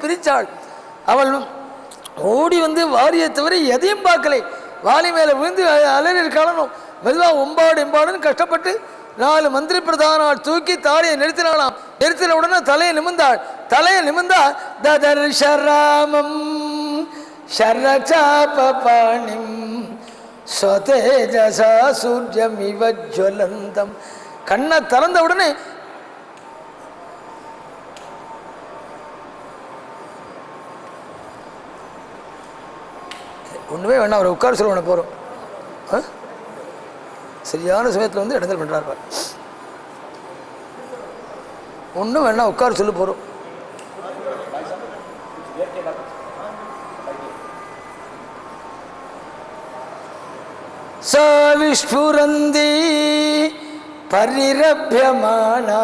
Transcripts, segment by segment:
பிரித்தாள். அவள் ஓடி வந்து வாலியை தவிர எதையும் பார்க்கலை. வாலி மேலே விழுந்து அலறில் காலணும். மெதுவாக எம்பாடுன்னு கஷ்டப்பட்டு 4 மந்திரி பிரதானால் தூக்கி தாலியை நிறுத்தினாலாம். நிறுத்தின உடனே தலையை நிமிர்ந்தாள். தலையை நிமிர்ந்தா ததர்ஷராமம் ஷரசாபபாணிம் ஸ்வதேஜசா சூர்யமிவ ஜ்வலந்தம். கண்ணை திறந்த உடனே ஒன்றுமே வேணாம், அவரை உட்கார சொல்ல போகிறோம். சரியான சமயத்தில் வந்து இடத்துல பண்ணுறாரு. ஒன்றும் வேணாம், உட்கார சொல்ல போகிறோம். விஸ்புரந்தி பரிரப்யமானா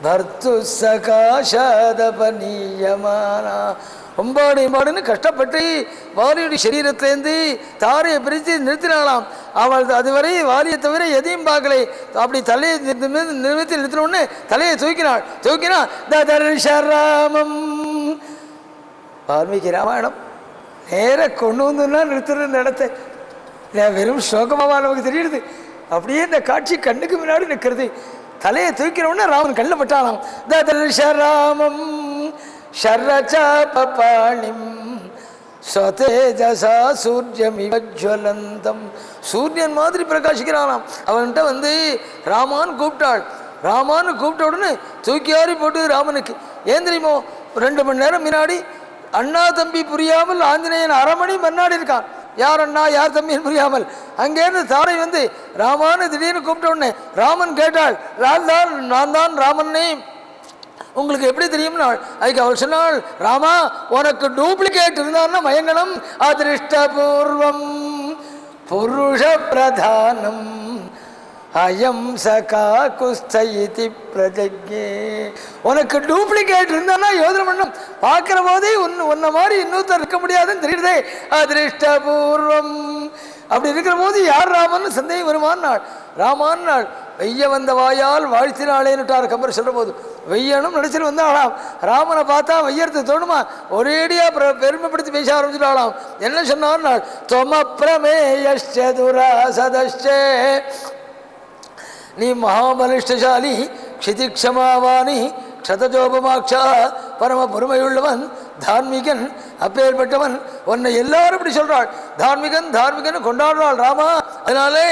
பர்த்து சகாஷாதபனீயமானா. ஒம்பாடுன்னு கஷ்டப்பட்டு வாலியுடைய சரீரத்திலேருந்து தாரையை பிரித்து நிறுத்தினாலாம். அவள் அதுவரை வாலியை தவிர எதையும் பார்க்கலை. அப்படி தலையை நிறுத்தி நிறுத்தினோடனே தலையை தூக்கினா ததர்ஷராமம். வால்மீகி ராமாயணம் நேர கொண்டு வந்துன்னா நிறுத்துற இடத்தை வெறும் சோகமாக நமக்கு தெரியுது. அப்படியே இந்த காட்சி கண்ணுக்கு முன்னாடி நிற்கிறது. தலையை தூக்கினோடனே ராமன் கண்ணில் பட்டானாம். ததர்ஷராமம் ஷரசாபபாணிம் ஸ்வதேஜசா சூர்யமிவ ஜ்வலந்தம். சூரியன் மாதிரி பிரகாசிக்கிறானாம். அவன்கிட்ட வந்து ராமான்னு கூப்பிட்டாள். ராமான்னு கூப்பிட்ட உடனே தூக்கியாரி போட்டு ராமனுக்கு ஏன் தெரியுமோ, 2 மணி நேரம் முன்னாடி அண்ணா தம்பி புரியாமல் ஆஞ்சநேயன் 1/2 மணி முன்னாடி இருக்கான். யார் அண்ணா யார் தம்பின்னு புரியாமல் அங்கேருந்து தாரை வந்து ராமான்னு திடீர்னு கூப்பிட்ட உடனே ராமன் கேட்டாள், நான் தான் ராமன்னே உங்களுக்கு எப்படி தெரியும்னா? அதுக்கு அவள் சொன்னாள், ராமா உனக்கு டூப்ளிகேட் இருந்தான்னா மயங்கனம். அதிருஷ்டபூர்வம் புருஷ பிரதானம் அயம் சகா குஸ்தி பிரஜே. உனக்கு டூப்ளிகேட் இருந்தானா யோசனை பண்ணும். பார்க்கிற போதே உன்ன மாதிரி இன்னொருத்தர் இருக்க முடியாதுன்னு தெரியுதே. அதிருஷ்டபூர்வம் அப்படி இருக்கிற போது யார் ராமன்னு சந்தேகம் வருமானாள். ராமான்னாள். வெய்ய வந்த வாயால் வாழ்த்தினாளேன்னுட்டார் கம்பர் சொல்ற போது. வெய்யனும் நினைச்சிட்டு வந்தாளாம். ராமனை பார்த்தா வெய்யறது தோணுமா? ஒரேடியா பெருமைப்படுத்தி பேச ஆரம்பிச்சுட்டாளாம். என்ன சொன்னார்? தொமப்ரமேயதுராசதே, நீ மகாபலிஷ்டசாலி, க்ஷிதிக்ஷமாவானி, க்ஷதஜோபமாட்சா, பரம பொறுமையுள்ளவன், தார்மிகன், அப்பேற்பட்டவன். உன்னை எல்லாரும் இப்படி சொல்றாள். தார்மிகன் கொண்டாடுறாள் ராமா. அதனாலே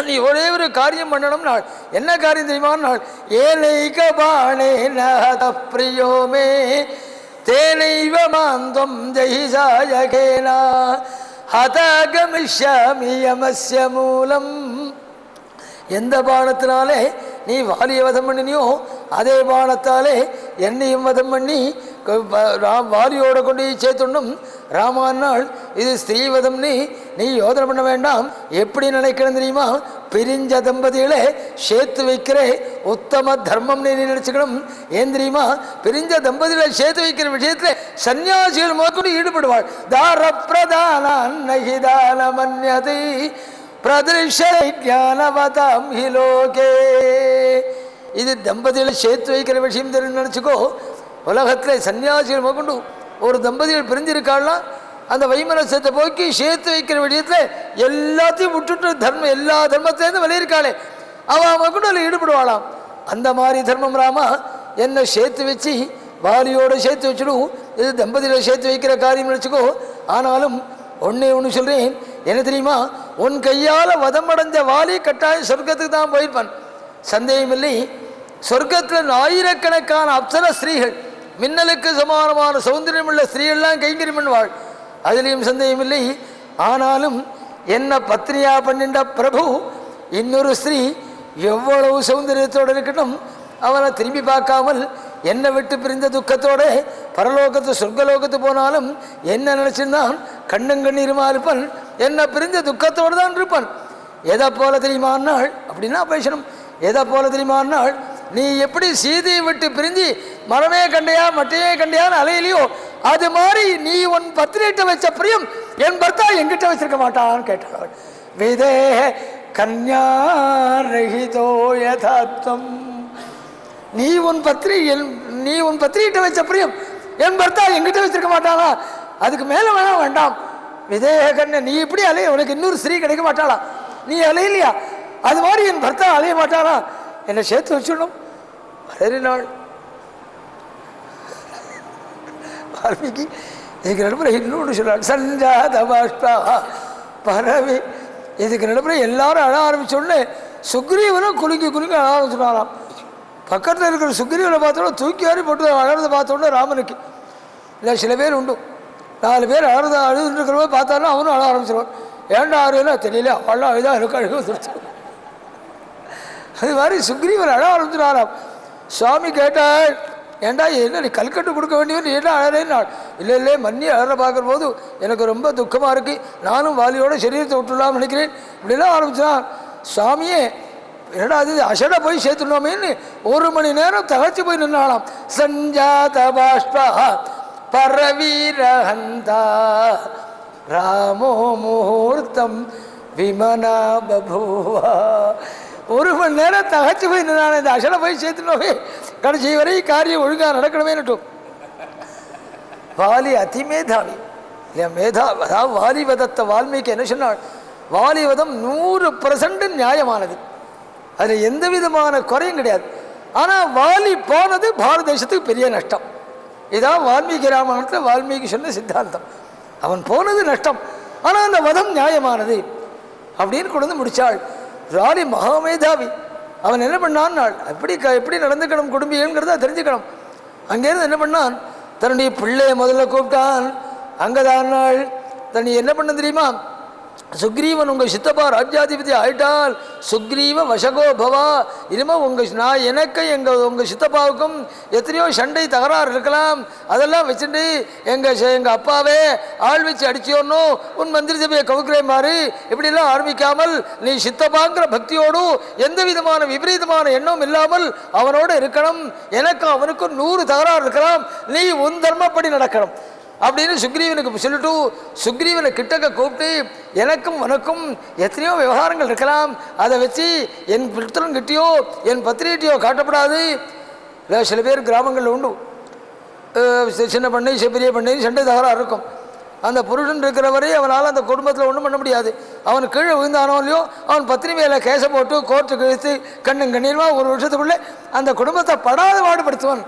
நீ ஒரே ஒரு காரியம் பண்ணணும். நாள் என்ன காரியம் தெரியுமா? நாள் ஏனைக பாணே நஹத பிரியோமே தேனைவ மாந்தம் ஜெயிசாயகேனா ஹதகமிஷ்யாமி யமஸ்ய மூலம். எந்த பானத்தினாலே நீ வாலியை வதம் பண்ணினியோ அதே பானத்தாலே என்னையும் வதம் பண்ணி வாலியோட கொண்டு சேர்த்துண்ணும். ராமான்னாள் இது ஸ்ரீவதம்னு நீ யோதனை பண்ண வேண்டாம். எப்படி நினைக்கிறேன் தெரியுமா? பிரிஞ்ச தம்பதிகளை சேர்த்து வைக்கிற உத்தம தர்மம் நீ நினைச்சுக்கணும். ஏன் தெரியுமா? பிரிஞ்ச தம்பதிகளை சேர்த்து வைக்கிற விஷயத்துல சன்னியாசிகள் முதற்கொண்டு ஈடுபடுவாள். தார பிரதானான் நகிதான மன்யது பிரதிருஷ்யானவதாம் ஹி லோகே. இது தம்பதிகளை சேர்த்து வைக்கிற விஷயம் தெரியும் நினச்சிக்கோ. உலகத்தில் சன்னியாசிகள் முதற்கொண்டு ஒரு தம்பதிகள் பிரிஞ்சிருக்காள்னா அந்த வைமனசத்தை போக்கி சேர்த்து வைக்கிற விஷயத்தில் எல்லாத்தையும் விட்டுட்டு எல்லா தர்மத்திலேருந்து விளையிருக்காளே அவள் முதற்கொண்டு அதில் ஈடுபடுவாளாம். அந்த மாதிரி தர்மம் ராமா என்னை சேர்த்து வச்சு வாலியோடு சேர்த்து வச்சுடும். இது தம்பதிகளை சேர்த்து வைக்கிற காரியம் நினச்சிக்கோ. ஆனாலும் ஒன்று சொல்கிறேன், என்ன தெரியுமா? உன் கையால் வதமடைஞ்ச வாலி கட்டாயம் சொர்க்கத்துக்கு தான் போயிருப்பான், சந்தேகம் இல்லை. சொர்க்கத்தில் ஆயிரக்கணக்கான அப்சர ஸ்திரீகள், மின்னலுக்கு சமானமான சௌந்தரியம் உள்ள ஸ்திரீகள்லாம் கைங்கரியம் பண்ணுவாள், அதுலேயும் சந்தேகம் இல்லை. ஆனாலும் என்ன பத்னியா பண்ணின்ற பிரபு இன்னொரு ஸ்திரீ எவ்வளவு சௌந்தரியத்தோடு இருக்கட்டும் அவனை திரும்பி பார்க்காமல் என்னை விட்டு பிரிந்த துக்கத்தோடு பரலோகத்து சொர்க்கலோகத்து போனாலும் என்ன நினச்சிருந்தான்? கண்ணங்கண்ணீருமா இருப்பான். என்னை பிரிந்த துக்கத்தோடு தான் இருப்பான். எதை போல தெரியுமான்னாள் அப்படின்னா பேசணும். எதை போல தெரியுமான்னாள், நீ எப்படி சீதையை விட்டு பிரிஞ்சு மரமே கண்டையா மட்டையே கண்டையான்னு அலையிலையோ அது மாதிரி நீ உன் பத்திரிகிட்ட வச்ச பிரியம் என் பர்த்தா என்கிட்ட வச்சிருக்க மாட்டான்னு கேட்டாள். விதே கன்யாரஹிதோ யதாத்வம். நீ உன் பத்திரிகிட்ட வச்ச பிரியம் என் பர்த்தா எங்கிட்ட வச்சிருக்க மாட்டாளா? அதுக்கு மேலே வேண்டாம். விதேக கண்ண நீ இப்படி அலைய, உனக்கு இன்னொரு ஸ்ரீ கிடைக்க மாட்டாளா? நீ அலையிலையா? அது மாதிரி என் பர்த்தா அலைய மாட்டாளா? என்னை சேர்த்து வச்சுடணும். நாள் வால்மீகி இதுக்கு நடுப்புற இன்னொன்று சொல்றாள், சஞ்சாத பாஷ்பா பரவி. இதுக்கு நடுப்புற எல்லாரும் அழ ஆரம்பிச்சோடனே சுக்ரீவனும் குலுங்கி குலுங்கி அழ ஆரம்பிச்சுட்டாராம். பக்கத்தில் இருக்கிற சுக்ரீவனை பார்த்தோன்னா தூக்கி வாரி போட்டு அழகிறத பார்த்தோன்னே ராமனுக்கு இல்லை, சில பேர் உண்டு, 4 பேர் அழுதுருக்கிறவங்க பார்த்தாலும் அவனும் அழ ஆரம்பிச்சிருவான். ஏண்டா ஆறுனா தெரியல, அவள்லாம் அழுதா இருக்கு, அழுக வந்துருச்சு. அது மாதிரி சுக்ரீவன் அழ ஆரம்பிச்சுட்டாராம். சுவாமி கேட்டாள், ஏண்டா என்ன நீ கல்கட்டு கொடுக்க வேண்டியவன் ஏண்டா அழறேன்னு? இல்லை இல்லை, மன்னி அழற பார்க்குற போது எனக்கு ரொம்ப துக்கமாக இருக்குது, நானும் வாலியோட சரீரத்தை விட்டுலாம்னு நினைக்கிறேன் இப்படிலாம் ஆரம்பிச்சான். சுவாமியே என்னடா அது அசடா போய் சேர்த்துடலாமேன்னு 1 மணி நேரம் தகச்சு போய் நின்னாலாம். சஞ்சாத பாஷ்பா பரவீரஹந்தா ராமோ முகூர்த்தம் விமனா பபூவா. 1 மணி நேரம் தகச்சு போய் நின்னான். இந்த அசடை போய் சேர்த்துனோமே, கடைசி வரை காரியம் ஒழுங்காக நடக்கணுமேனுட்டும். வாலி அதிமேதாவி இல்லையா? அதாவது வாலிவதத்தை வால்மீகி என்ன சொன்னாள்? வாலிவதம் 100% நியாயமானது, அதில் எந்த விதமான குறையும் கிடையாது. ஆனால் வாலி போனது பாரத தேசத்துக்கு பெரிய நஷ்டம். இதான் வால்மீகி ராமாயணத்தில் வால்மீகி சொன்ன சித்தாந்தம். அவன் போனது நஷ்டம், ஆனால் அந்த வதம் நியாயமானது அப்படின்னு கொண்டு வந்து முடித்தாள். வாலி மகாமேதாவி. அவன் என்ன பண்ணான், எப்படி நடந்துக்கணும் குடும்பியங்கிறத தெரிஞ்சுக்கணும். அங்கேருந்து என்ன பண்ணான், தன்னுடைய பிள்ளையை முதல்ல கூப்பிட்டான். அங்கதான் நாள் தண்ணி என்ன பண்ண தெரியுமா? சுக்ரீவன் உங்கள் சித்தப்பா ராஜ்யாதிபதி ஆயிட்டால் சுக்ரீவ வசகோ பவா. இனிமேல் உங்கள் சித்தப்பாவுக்கும் எத்தனையோ சண்டை தகராறு இருக்கலாம், அதெல்லாம் வச்சுட்டு எங்கள் அப்பாவே ஆள் வச்சு அடிச்சியோன்னு உன் மந்திரி சபையை கவுக்கிறேன் மாறு இப்படிலாம் ஆரம்பிக்காமல் நீ சித்தப்பாங்கிற பக்தியோடு எந்த விதமான விபரீதமான எண்ணம் இல்லாமல் அவனோடு இருக்கணும். எனக்கும் அவனுக்கும் 100 தகராறு இருக்கலாம், நீ உன் தர்மப்படி நடக்கணும் அப்படின்னு சுக்ரீவனுக்கு சொல்லிட்டு சுக்ரீவனை கிட்டக்க கூப்பிட்டு எனக்கும் உனக்கும் எத்தனையோ விவகாரங்கள் இருக்கலாம், அதை வச்சு என் புத்திரன் கிட்டேயோ என் பத்திரிகிட்டையோ காட்டப்படாது. சில பேர் கிராமங்களில் உண்டு, சின்ன பண்ணை பெரிய பண்ணை சண்டை தகராறு இருக்கும். அந்த புருஷன் இருக்கிறவரை அவனால் அந்த குடும்பத்தில் ஒன்றும் பண்ண முடியாது. அவன் கீழே விழுந்தானோ இல்லையோ அவன் பத்தினி மேலே கேச போட்டு கோர்ட்டு கழித்து கண்ணீருமா 1 வருஷத்துக்குள்ளே அந்த குடும்பத்தை படாத பாடுபடுத்துவான்.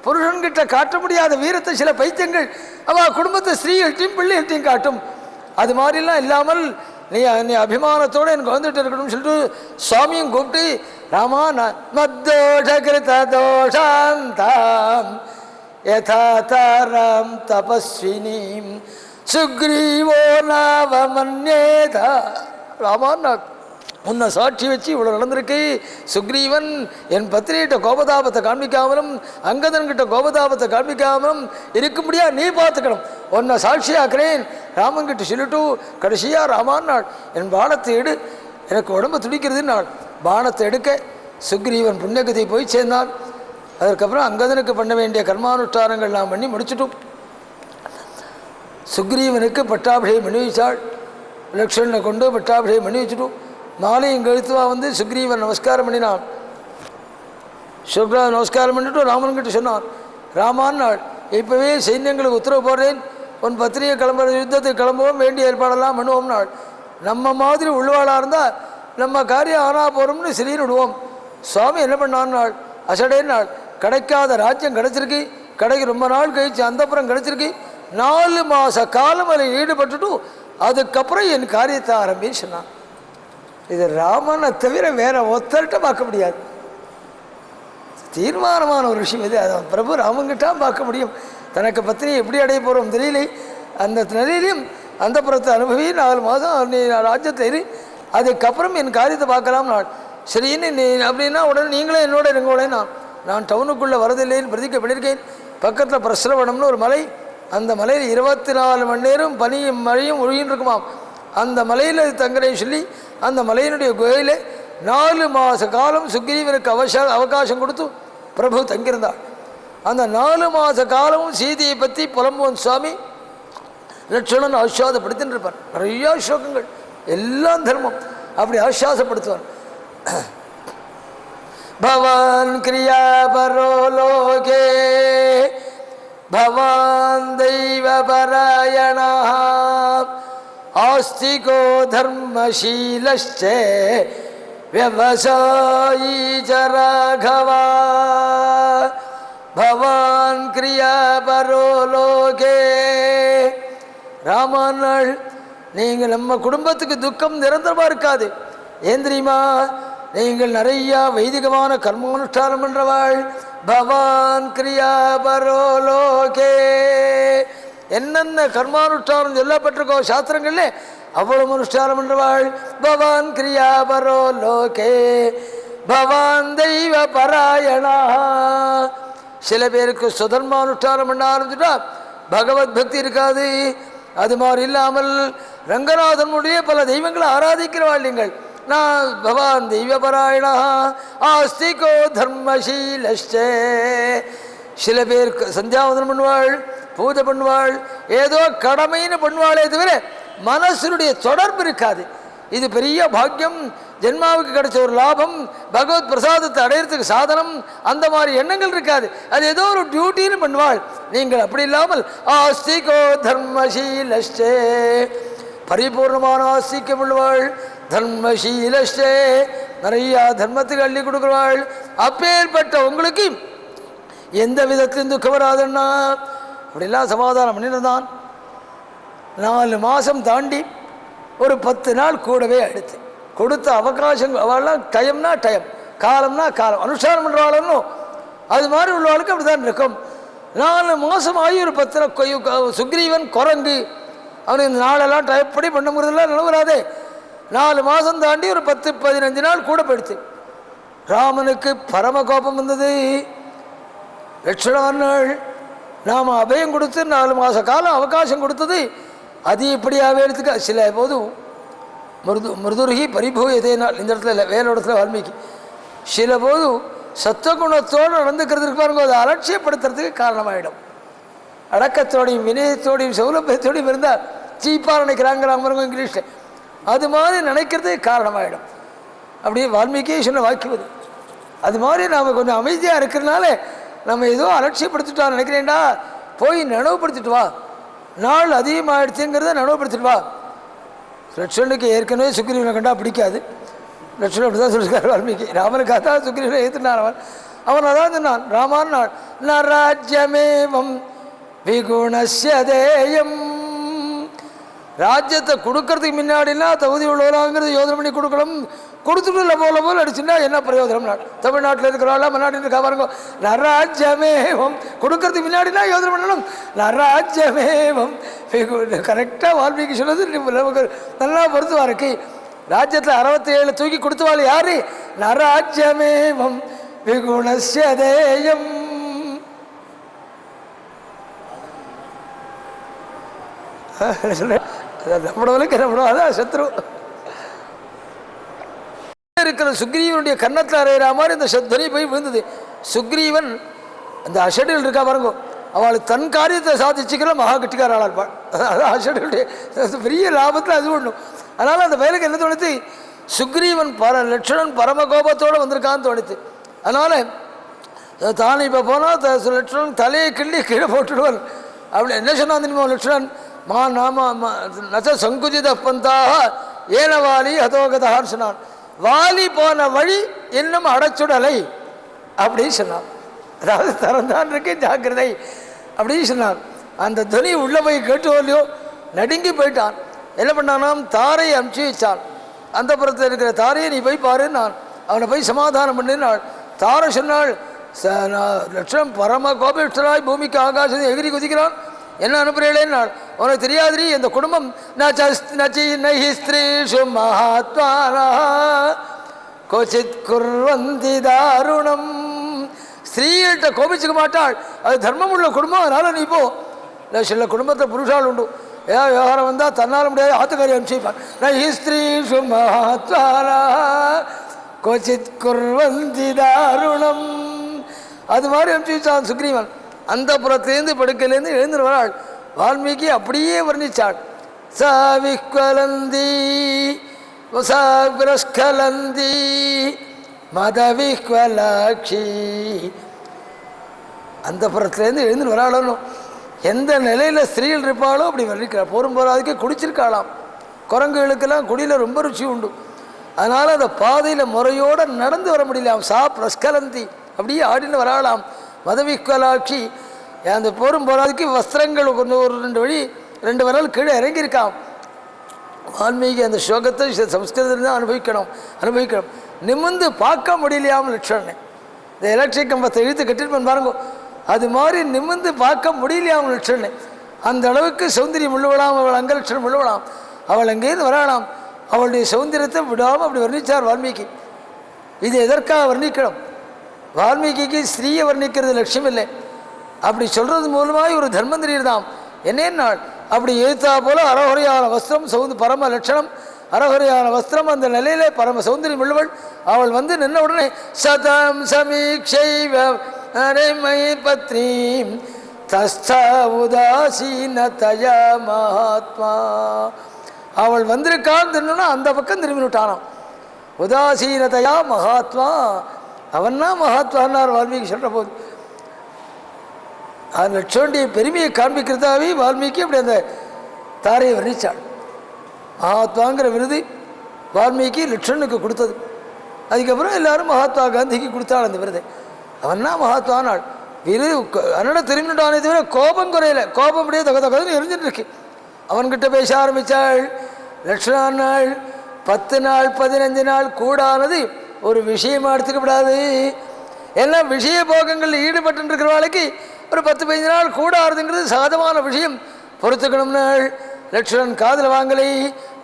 புருஷன்கிட்ட காட்ட முடியாத வீரத்தை சில பைத்தியங்கள் அவள் குடும்பத்தை ஸ்ரீகள்ட்டையும் பிள்ளைகள்ட்டையும் காட்டும். அது மாதிரிலாம் இல்லாமல் நீ அபிமானத்தோடு எனக்கு வந்துட்டு இருக்கணும்னு சொல்லிட்டு சுவாமியும் கூப்பிட்டு ராமா மத்தோஷகிருத தோஷாந்தாம் யதாதாரம் தபஸ்வினீம் சுக்ரீவோ நாவமன்யேதா. ராமான்னா உன்னை சாட்சி வச்சு இவ்வளோ நடந்திருக்கு. சுக்ரீவன் என் பத்திரிகிட்ட கோபதாபத்தை காண்பிக்காமலும் அங்கதன்கிட்ட கோபதாபத்தை காண்பிக்காமலும் இருக்கும்படியா நீ பார்த்துக்கணும், உன்னை சாட்சியாக்குறேன் ராமன்கிட்ட சொல்லிட்டு கடைசியாக ராமான் நாள் என் பானத்தை எடு, எனக்கு உடம்பு துடிக்கிறது நாள். பானத்தை எடுக்க சுக்ரீவன் புண்ணியகத்தை போய் சேர்ந்தான். அதற்கப்புறம் அங்கதனுக்கு பண்ண வேண்டிய கர்மானுஷ்டானங்கள் நான் பண்ணி முடிச்சுட்டும். சுக்ரீவனுக்கு பட்டாபிஷேகம் பண்ணி வச்சாள். லக்ஷ்மணனை கொண்டு பட்டாபிஷேகம் பண்ணி வச்சுட்டும். மாலையும் கழுத்துவா வந்து சுக்ரீவன் நமஸ்காரம் பண்ணினான். நமஸ்காரம் பண்ணிட்டு ராமன்கிட்ட சொன்னான், ராமான் நாள் இப்போவே சைன்யங்களுக்கு உத்தரவு போடுறேன், உன் பத்திரிகை கிளம்புற யுத்தத்துக்கு கிளம்பவும் வேண்டிய ஏற்பாடெல்லாம் பண்ணுவோம் நாள். நம்ம மாதிரி உள்ளவாளாக இருந்தால் நம்ம காரியம் ஆனால் போகிறோம்னு சரின்னு விடுவோம். சுவாமி என்ன பண்ணான் நாள், அசடே நாள் கிடைக்காத ராஜ்யம் கிடச்சிருக்கு, கடைக்கு ரொம்ப நாள் கழிச்சு அந்தப்புறம் கிடச்சிருக்கு, 4 மாத காலம் அதில் ஈடுபட்டுட்டு அதுக்கப்புறம் என் காரியத்தை ஆரம்பின்னு சொன்னான். இது ராமனை தவிர வேற ஒருத்தர்கிட்ட பார்க்க முடியாது. தீர்மானமான ஒரு விஷயம் இது. அதை பிரபு ராமன்கிட்ட பார்க்க முடியும். தனக்கு பத்தினி எப்படி அடைய போகிறோம் தெரியல, அந்த நிலையிலையும் அந்த புறத்தை அனுபவி 4 மாதம் நீ ராஜ்யத்தில் இரு, அதுக்கப்புறம் என் காரியத்தை பார்க்கலாம் நாள் சரின்னு நீ அப்படின்னா உடனே நீங்களே என்னோட இருங்கோட நான் டவுனுக்குள்ளே வரதில்லைன்னு பிரதிக்க பண்ணியிருக்கேன். பக்கத்தில் பிரஸ்ரவணம்னு ஒரு மலை, அந்த மலையில் 24 மணி நேரம் பனியும் மழையும் ஒழுகின்னு இருக்குமாம். அந்த மலையில் தங்குறேன்னு சொல்லி அந்த மலையினுடைய குகையில் 4 மாத காலம் சுக்ரீவனுக்கு அவகாசம் கொடுத்து பிரபு தங்கியிருந்தாள். அந்த 4 மாத காலமும் சீதையை பற்றி புலம்புவன் சுவாமி லட்சணன் ஆஸ்வாதப்படுத்தின்னு இருப்பான். நிறையா ஸ்லோகங்கள் எல்லாம் தர்மம் அப்படி ஆஸ்வாசப்படுத்துவான். பவான் கிரியா பரோ லோகே பவான் தெய்வபராயணः ஆஸ்திகோ தர்மசீலஸ்ச விவசாயீ ச ராகவா பவான் கிரியாபரோ லோகே. ராமானாள், நீங்கள் நம்ம குடும்பத்துக்கு துக்கம் நிரந்தரமாக இருக்காது. ஏன் தெரியுமா? நீங்கள் நிறையா வைதிகமான கர்மானுஷ்டானம் என்றவாள். பவான் கிரியாபரோ லோகே, என்னென்ன கர்மானுஷ்டானம் சொல்லப்பட்டிருக்கோ சாஸ்திரங்கள்ல அவ்வளவு அனுஷ்டானம் என்றவாள். பவான் கிரியாபரோ லோகே பவான் தெய்வ பராயணா. சில பேருக்கு சுதர்மானுஷ்டானம் பண்ண ஆரம்பிச்சுட்டா பகவத் பக்தி இருக்காது. அது மாதிரி இல்லாமல் ரங்கநாதனுடைய பல தெய்வங்களை ஆராதிக்கிறவாள் நீங்கள். நான் பவான் தெய்வபராயணா ஆஸ்திகோ தர்மசீலஸ்ச. சில பேர் சந்தியாவதனம் பண்ணுவாள், பூஜை பண்ணுவாள், ஏதோ கடமைன்னு பண்ணுவாளே தவிர மனசனுடைய தொடர்பு இருக்காது. இது பெரிய பாக்கியம், ஜென்மாவுக்கு கிடைச்ச ஒரு லாபம், பகவத் பிரசாதத்தை அடையிறதுக்கு சாதனம். அந்த மாதிரி எண்ணங்கள் இருக்காது. அது ஏதோ ஒரு டியூட்டின்னு பண்ணுவாள். நீங்கள் அப்படி இல்லாமல் ஆஸ்திகோ தர்மசீலஸ்ச, பரிபூர்ணமான ஆஸ்திக்கம் உள்ளவாள். தர்மசீலஸ்ச, நிறையா தர்மத்துக்கு அள்ளி கொடுக்குறவாள். அப்பேற்பட்ட உங்களுக்கு எந்த விதத்திலும் துக்கம் வராதுன்னா அப்படிலாம் சமாதானம் பண்ணிருந்தான். 4 மாதம் தாண்டி ஒரு 10 நாள் கூடவே அடுத்து கொடுத்த அவகாசம். அவள்லாம் டைம்னா டைம், காலம்னா காலம், அனுஷ்டானம் பண்ணுறாளுன்னு அது மாதிரி உள்ளவளுக்கு அப்படி தான் இருக்கும். 4 மாதம் ஆகி ஒரு 10 சுக்ரீவன் குரங்கு, அவனுக்கு இந்த நாளெல்லாம் டைப்படி பண்ண முடியலாம் நிலவராதே. 4 மாதம் தாண்டி ஒரு 10-15 நாள் கூட போயிடுச்சு. ராமனுக்கு பரம கோபம் வந்தது. லட்சணார்கள் நாம் அபயம் கொடுத்து 4 மாத காலம் அவகாசம் கொடுத்தது அது இப்படியாகவே எடுத்துக்க. சில போதும் மிருதுருகி பரிபூயதேனால், இந்த இடத்துல இல்லை, வேற இடத்துல வால்மீகி, சில போதும் சத்துவகுணத்தோடு நடந்துக்கிறதுக்கு பாருங்க, அதை அலட்சியப்படுத்துறதுக்கு காரணமாயிடும். அடக்கத்தோடையும் வினயத்தோடையும் சௌலபியத்தோடையும் இருந்தால் சீப்பாக நினைக்கிறாங்கிறாங்க பாருங்க இங்கிலீஷில், அது மாதிரி நினைக்கிறதுக்கு காரணமாயிடும். அப்படியே வால்மீகியே சொன்ன வாக்கியது. அது மாதிரி நாம் கொஞ்சம் அமைதியாக இருக்கிறதுனால நம்ம ஏதோ அலட்சியப்படுத்திட்டா நினைக்கிறேன்டா, போய் நினைவுபடுத்திட்டு வா, நாள் அதிகமாகிடுச்சுங்கிறத நினைவுபடுத்திட்டு வா. லட்சுமணுக்கு ஏற்கனவே சுக்ரீவனை கண்டா பிடிக்காது. லட்சுமணன் அப்படி தான் சொல்லியிருக்காரு வால்மீகி. ராமனுக்காக தான் சுக்ரீவனை ஏற்றுனான். அவன் அதான் சொன்னான், ராமான் நாள் ந ராஜ்யமேவம் விகுணஸ்ய தேயம். ராஜ்யத்தை கொடுக்கறதுக்கு முன்னாடினா தகுதி உள்ளவராங்கிறது யோசனை பண்ணி கொடுக்கணும். கொடுத்துட்டு இல்லை போல அடிச்சுன்னா என்ன பிரயோஜனம்? தமிழ்நாட்டில் இருக்கிறாள் மன்னாட்டில் இருக்கா பாருங்க. நராஜ்யமேவம் கொடுக்கறதுக்கு முன்னாடினா யோசனை பண்ணணும். நராஜ்யமேவம் கரெக்டாக வால்மீகி சொன்னது நமக்கு நல்லா பொறுத்துவா இருக்கு. ராஜ்யத்தில் 67 தூக்கி கொடுத்துவாள் யாரு? நராஜ்யமேவம் விகுணஸ்ய தேயம். நம்மளவளுக்கு நம்மளதான் சத்ரு இருக்கிற சுக்ரீவனுடைய கன்னத்தில் அறையிற மாதிரி இந்த சத்வனி போய் விழுந்தது. சுக்ரீவன் அந்த அஷடில் இருக்கா பாருங்க, அவளுக்கு தன் காரியத்தை சாதிச்சுக்கிற மகா கட்டிக்காராள் இருப்பாள். அதான் அஷடியுடைய பெரிய லாபத்தில் அது ஒன்றும். அதனால் அந்த வயலுக்கு என்ன தோணுது? சுக்ரீவன் லட்சுமணன் பரமகோபத்தோடு வந்திருக்கான்னு தோணுது. அதனால் தான் இப்போ போனால் லட்சுமணன் தலையை கிள்ளி கீழே போட்டுடுவான். அப்படி என்ன சொன்னான் தெரியுமா லட்சுமணன்? மா நாம நச்ச சங்குஜித பந்தாக ஏனவாலி ஹதோகதான்னு சொன்னான். வாலி போன வழி இன்னும் அடைச்சுடலை அப்படின்னு சொன்னான். அதாவது தரந்தான் இருக்கு ஜாக்கிரதை அப்படின்னு சொன்னான். அந்த துணி உள்ளே போய் கேட்டு வரலையோ நடுங்கி போயிட்டான். என்ன பண்ணானாம்? தாரையை அமுச்சு வச்சான். அந்த புறத்தில் இருக்கிற தாரையை நீ போய் பாரு, நான் அவனை போய் சமாதானம் பண்ணினாள். தாரை சொன்னாள், லட்சணம் பரம கோபிஷ்டராய் பூமிக்கு ஆகாசத்தை எகிரி குதிக்கிறான், என்ன அனுப்புறேன்? உனக்கு தெரியாதிரி, இந்த குடும்பம் நச்சி ஸ்திரீஷு மகாத்மானா கோச்சித் குர்வந்தி தாருணம். ஸ்திரீகிட்ட கோபிச்சுக்க மாட்டாள், அது தர்மம் உள்ள குடும்பம், அதனால் நீ போ. இல்லை சில குடும்பத்தில் புருஷால் உண்டு, ஏதாவது விவகாரம் வந்தால் தன்னால் முடியாது ஆத்துக்காரி அனுப்பிச்சிப்பான். நஹி ஸ்திரீஷு மகாத்மானா கோச்சித் குர்வந்தி தாருணம். அது மாதிரி அனுப்பிச்சான் சுக்ரீவன். அந்த புறத்திலேருந்து படுக்கையிலேருந்து எழுந்து வராள். வால்மீகி அப்படியே வர்ணிச்சாள். சா விஹ்வலந்தி சா விரஸ்கலந்தி மத விஹ்வலாட்சி அந்த புறத்துலேருந்து எழுந்து வராளணும். எந்த நிலையில் ஸ்திரீகள் இருப்பாளோ அப்படி வர்ணிக்கிறார். போரும் போராதுக்கே குடிச்சிருக்காளாம். குரங்குகளுக்கெல்லாம் குடியில் ரொம்ப ருச்சி உண்டு. அதனால் அந்த பாதையில் முறையோடு நடந்து வர முடியலாம். சா பிரஸ்கலந்தி அப்படியே ஆடின்னு வராளாம். மதவிக்கலாட்சி அந்த போரும் போராதுக்கு வஸ்திரங்கள் கொஞ்சம் ஒரு 2 வழி 2 விரல் கீழே இறங்கியிருக்கான். வால்மீகி அந்த ஸ்லோகத்தை சம்ஸ்கிருதத்தில் தான் அனுபவிக்கணும். நிமிந்து பார்க்க முடியலையாமல் லட்சணனை இந்த எலக்ட்ரிக் கம்பத்தை இழுத்து கட்டிட்டு பாருங்க, அது மாதிரி நிமிந்து பார்க்க முடியலையாமல் லட்சணனை. அந்த அளவுக்கு சௌந்தரியம் உள்ளவளாம். அவள் அங்கலட்சணம் உள்ளவளாம். அவள் அங்கேருந்து வரலாம். அவளுடைய சௌந்தரியத்தை விடாமல் அப்படி வர்ணித்தார் வால்மீகி. இது எதற்காக வர்ணிக்கணும்? வால்மீகிக்கு ஸ்திரீயை வர்ணிக்கிறது லட்சியம் இல்லை. அப்படி சொல்கிறது மூலமாக ஒரு தர்மந்திரியர் தான். என்னென்னால் அப்படி எழுத்தா போல அறகுறையான வஸ்திரம் பரம லட்சணம், அறகுறையான வஸ்திரம், அந்த நிலையிலே பரம சௌந்தரியம் உள்ளவள். அவள் வந்து நின்ன உடனே சதம் சமீக்ஷைவ பத்னீம் தஸ்தா உதாசீனதய மகாத்மா. அவள் வந்திருக்கான்னு தெரிஞ்சோன்னா அந்த பக்கம் திரும்பி விட்டானாம். உதாசீனதயா மகாத்மா, அவன்னா மகாத்மான்னார் வால்மீகி சொல்கிற போது. அந்த லட்சோண்டிய பெருமையை காண்பிக்கிறதாவே வால்மீகி அப்படி அந்த தாரையை வர்ணித்தாள். மகாத்மாங்கிற விருது வால்மீகி லட்சணுக்கு கொடுத்தது. அதுக்கப்புறம் எல்லாரும் மகாத்மா காந்திக்கு கொடுத்தாள் அந்த விருதை. அவன்னா மகாத்மானாள். விருது அண்ணனை திரும்பிட்டானே தவிர கோபம் குறையலை. கோபம் அப்படியே தகதகன்னு எரிஞ்சிட்டு இருக்கு. அவன்கிட்ட பேச ஆரம்பித்தாள். லட்சணானாள் 10 நாள் 15 நாள் கூடானது ஒரு விஷயமாக எடுத்துக்கப்படாது. எல்லாம் விஷய போகங்களில் ஈடுபட்டு இருக்கிறவாளுக்கு ஒரு 10-15 நாள் கூட ஆறுதுங்கிறது சாதமான விஷயம். பொறுத்துக்கணும்னாள். லட்சுமணன் காதில் வாங்கலை.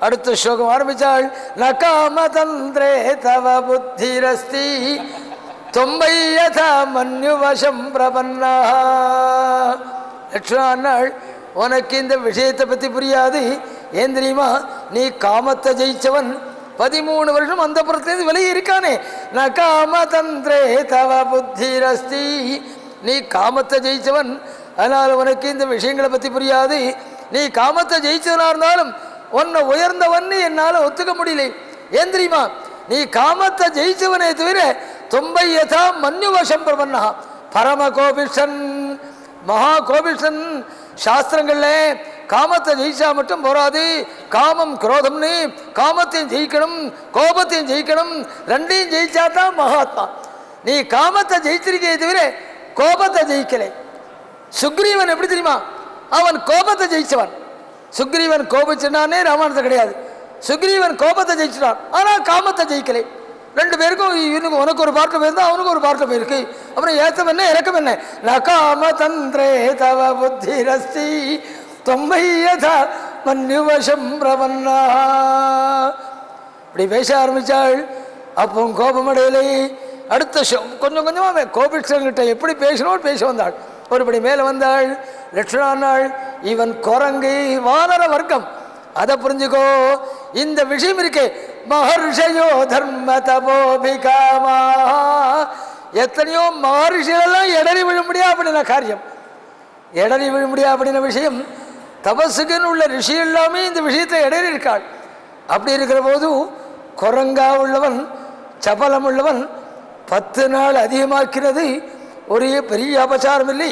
அடுத்த ஸ்லோகம் ஆரம்பித்தாள். நகாம தந்திரே தவ புத்திரஸ்தி தொம்பையதா மன்யுவசம் பிரபன்னா. லட்சுமணாள், உனக்கு இந்த விஷயத்தை பற்றி புரியாது. ஏன் தெரியுமா? நீ காமத்தை ஜெயிச்சவன். 13 வருஷம் அந்த புறத்துலேருந்து விலகி இருக்கானே. நகாம தந்திரே தவ புத்திரஸ்தி, நீ காமத்தை ஜெயிச்சவன். அதனால் உனக்கு இந்த விஷயங்களை பற்றி புரியாது. நீ காமத்தை ஜெயிச்சவனாக இருந்தாலும் உன்னை உயர்ந்தவன் என்னால் ஒத்துக்க முடியல. ஏன் தெரியுமா? நீ காமத்தை ஜெயிச்சவனே தவிர தொம்பையதா மன்யுவசம் பிரபன்னா. பரம கோபிஷ்டன், மகா கோபிஷ்டன். சாஸ்திரங்களில் காமத்தை ஜெயிச்சா மட்டும் போராது. காமம் குரோதம்னு காமத்தையும் ஜெயிக்கணும், கோபத்தையும் ஜெயிக்கணும். 2ஐயும் ஜெயிச்சா தான் மகாத்மா. நீ காமத்தை ஜெயிச்சிருக்கே தவிர கோபத்தை ஜெயிக்கலை. சுக்ரீவன் எப்படி தெரியுமா? அவன் கோபத்தை ஜெயிச்சவன். சுக்ரீவன் கோபிச்சுனானே ராமாயணத்தை கிடையாது. சுக்ரீவன் கோபத்தை ஜெயிச்சிட்டான், ஆனால் காமத்தை ஜெயிக்கலை. 2 பேருக்கும் இவனுக்கு உனக்கு ஒரு பார்க்க போயிருந்தா அவனுக்கு ஒரு பார்க்க போயிருக்கு. அப்புறம் ஏத்தம் என்ன இறக்கம் என்ன? நகாம தந்திரே தவ புத்திரஸ்தி தொம்பையதா மன்யுவசம் பிரபன்னா. இப்படி பேச ஆரம்பித்தாள். அப்போ கோபமடையலை. அடுத்த கொஞ்சம் கொஞ்சமாக கோபிஷ்டன்கிட்ட எப்படி பேசணும் பேச வந்தாள். ஒருபடி மேலே வந்தாள். லட்சுமணானாள், இவன் குரங்கு வானர வர்க்கம், அதை புரிஞ்சுக்கோ. இந்த விஷயம் இருக்கே, மகர்ஷயோ தர்ம தபோபிகாமா. எத்தனையோ மகர்ஷிகளெல்லாம் இடறி விழ முடியா அப்படின்ன காரியம், இடறி விழ முடியா அப்படின்ன விஷயம். தபசுக்குன்னு உள்ள ரிஷி எல்லாமே இந்த விஷயத்தை இடறி இருக்காள். அப்படி இருக்கிற போது குரங்கா உள்ளவன், சபலம் உள்ளவன் 10 நாள் அதிகமாக்கிறது ஒரே பெரிய அபச்சாரம் இல்லை,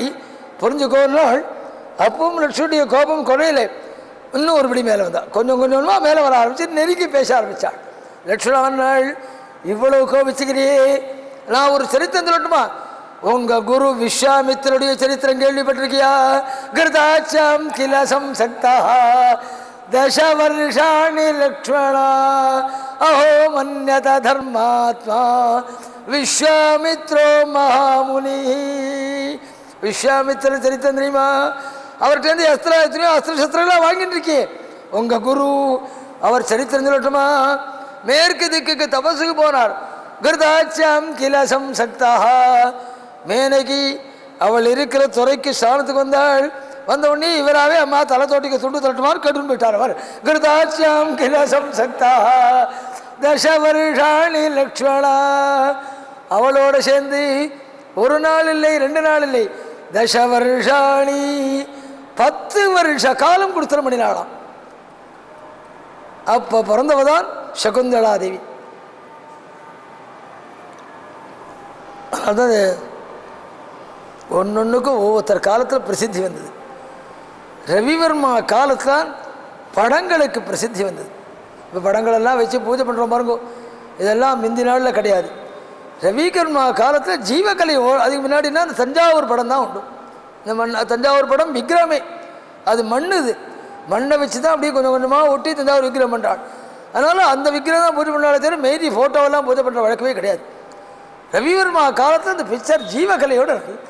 புரிஞ்சுக்கோன்னாள். அப்பவும் லட்சுடைய கோபம் குறையலை. இன்னும் ஒருபடி மேலே வந்தாள். கொஞ்சம் கொஞ்சமாக மேலே வர ஆரம்பிச்சு நெருங்கி பேச ஆரம்பித்தாள். லட்சுமணாள், இவ்வளவு கோபிச்சுக்கிறியே, நான் ஒரு சரித்திரம் சொல்லட்டுமா? உங்கள் குரு விஸ்வாமித்திரருடைய சரித்திரம் கேள்விப்பட்டிருக்கியா? கிருதாச்சம் கிலசம் சக்தா தச வருஷாணி லக்ஷ்மணா அஹோ மன்யத தர்மாத்மா விஸ்வாமித்ரோ மகாமுனி. விஸ்வாமித்திர சரித்திரம் தெரியுமா? அவர்கிட்ட எத்தனையோ அஸ்திர சஸ்திரங்களாம் வாங்கிட்டு இருக்கே. உங்கள் குரு அவர் சரித்திரம் சொல்லட்டுமா? மேற்கு திக்குக்கு தபசுக்கு போனார். கிருதாட்சியம் கிலசம் சக்தா. மேனகி அவள் இருக்கிற துறைக்கு ஸ்தானத்துக்கு வந்தாள். வந்த உடனே இவராகவே அம்மா தலை தோட்டிக்கு துண்டு தட்டுமாறு கட்டுன்னு போயிட்டார். அவர் கிருதாட்சியம் கிலசம் சக்தா தச வருஷாணி லக்ஷ்மணா. அவளோட சேர்ந்து 1 நாள் இல்லை 2 நாள் இல்லை, தச வருஷாணி 10 வருஷ காலம் கொடுத்துட பண்ணினாளாம். அப்போ பிறந்தவதான் சகுந்தலாதேவி. அதாவது ஒன்னொன்றுக்கும் ஒவ்வொருத்தர் காலத்தில் பிரசித்தி வந்தது. ரவிவர்மா காலத்தில் படங்களுக்கு பிரசித்தி வந்தது. இப்போ படங்களெல்லாம் வச்சு பூஜை பண்ணுற பாருங்கோ, இதெல்லாம் முந்தி நாளில் கிடையாது. ரவிவர்மா காலத்தில் ஜீவகலை அதுக்கு முன்னாடினா அந்த தஞ்சாவூர் படம் தான் உண்டு. இந்த தஞ்சாவூர் படம் விக்கிரமே, அது மண்ணுது, மண்ணை வச்சு தான் அப்படியே கொஞ்சம் கொஞ்சமாக ஒட்டி தஞ்சாவூர் விக்கிரம் பண்ணுறாள். அதனால் அந்த விக்கிரம் தான் பூஜை பண்ணாலே தவிர மெய்தி ஃபோட்டோவெல்லாம் பூஜை பண்ணுற வழக்கமே கிடையாது. ரவிவர்மா காலத்தில் அந்த பிக்சர் ஜீவகலையோடு இருக்குது.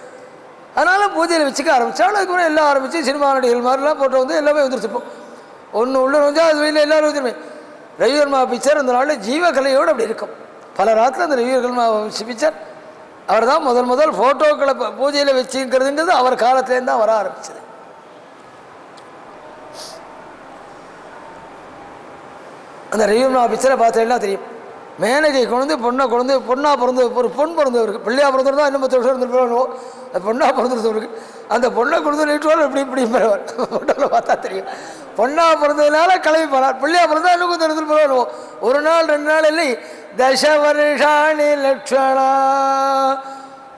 அதனால் பூஜையில் வச்சுக்க ஆரம்பித்தாலும் அதுக்கப்புறம் எல்லாம் ஆரம்பித்து சினிமா நடிகர்கள் மாதிரிலாம் போட்டோ வந்து எல்லாமே வந்துருச்சுப்போம். ஒன்று உள்ள வந்தால் அது வெளியில் எல்லோரும் வந்துருமே. ரவிவர்மா பிக்சர் அந்த நாளில் ஜீவகலையோடு அப்படி இருக்கும். பல ராத்தில் அந்த ரவிவர்மா பிக்சர் அவர் தான் முதல் ஃபோட்டோக்களை பூஜையில் வச்சுக்கிறதுங்கிறது அவர் காலத்துலேருந்து தான் வர ஆரம்பிச்சது. அந்த ரவிவர்மா பிக்சரை பார்த்தா தெரியும். மேனகை கொண்டு பொண்ணாக பிறந்து ஒரு பொன் பிறந்தவருக்கு, பிள்ளையாக பிறந்திருந்தா இன்னும் 10 வருஷம் இருந்துருப்போம். அது பொண்ணாக பிறந்திருந்தவருக்கு அந்த பொண்ணை கொடுத்து நீட்டுவார் இப்படி பெறுவார். ஃபோட்டோவில் பார்த்தா தெரியும். பொண்ணாக பிறந்ததுனால கிளம்பி போனார், பிள்ளையாக பிறந்தா இன்னும் கொஞ்சம் இருந்துட்டு போவார். ஒரு நாள் 2 நாள் இல்லை, தச வருஷாணி லட்சணா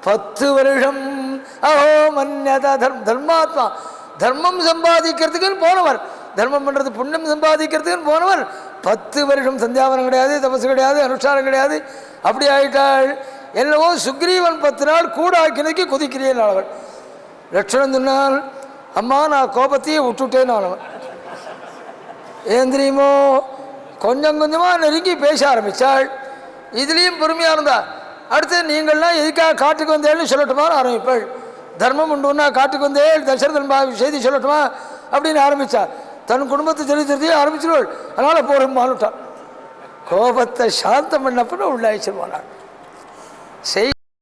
10 வருஷம் அஹோ மன்யதா தர்மாத்மா. தர்மம் சம்பாதிக்கிறதுக்குன்னு போனவர், தர்மம் பண்ணுறது புண்ணியம் சம்பாதிக்கிறதுக்குன்னு போனவர் 10 வருஷம் சந்தியாவனம் கிடையாது, தபசு கிடையாது, அனுஷ்டானம் கிடையாது, அப்படி ஆகிட்டாள். என்னவோ சுக்ரீவன் 10 நாள் கூட ஆக்கினதுக்கு கொதிக்கிறேன் அவள். லட்சணம் சொன்னால், அம்மா நான் கோபத்தையே விட்டுட்டேன்னு அவன். ஏன் தெரியுமோ, கொஞ்சம் கொஞ்சமாக நெருங்கி பேச ஆரம்பித்தாள். இதுலேயும் பொறுமையாக இருந்தா அடுத்து நீங்கள்லாம் எதுக்காக காட்டுக்கு வந்தேன்னு சொல்லட்டுமான்னு ஆரம்பிப்பாள். தர்மம் உண்டுன்னா காட்டுக்கு வந்தே தசரதன் செய்தி சொல்லட்டுமா அப்படின்னு ஆரம்பித்தா தன் குடும்பத்தை சரித்திரத்தையே ஆரம்பிச்சிருவாள். அதனால் போகிறோம்மான்னுட்டான். கோபத்தை சாந்தம் பண்ணப்பன்னு உள்ளாயிச்சிருவாள். செய்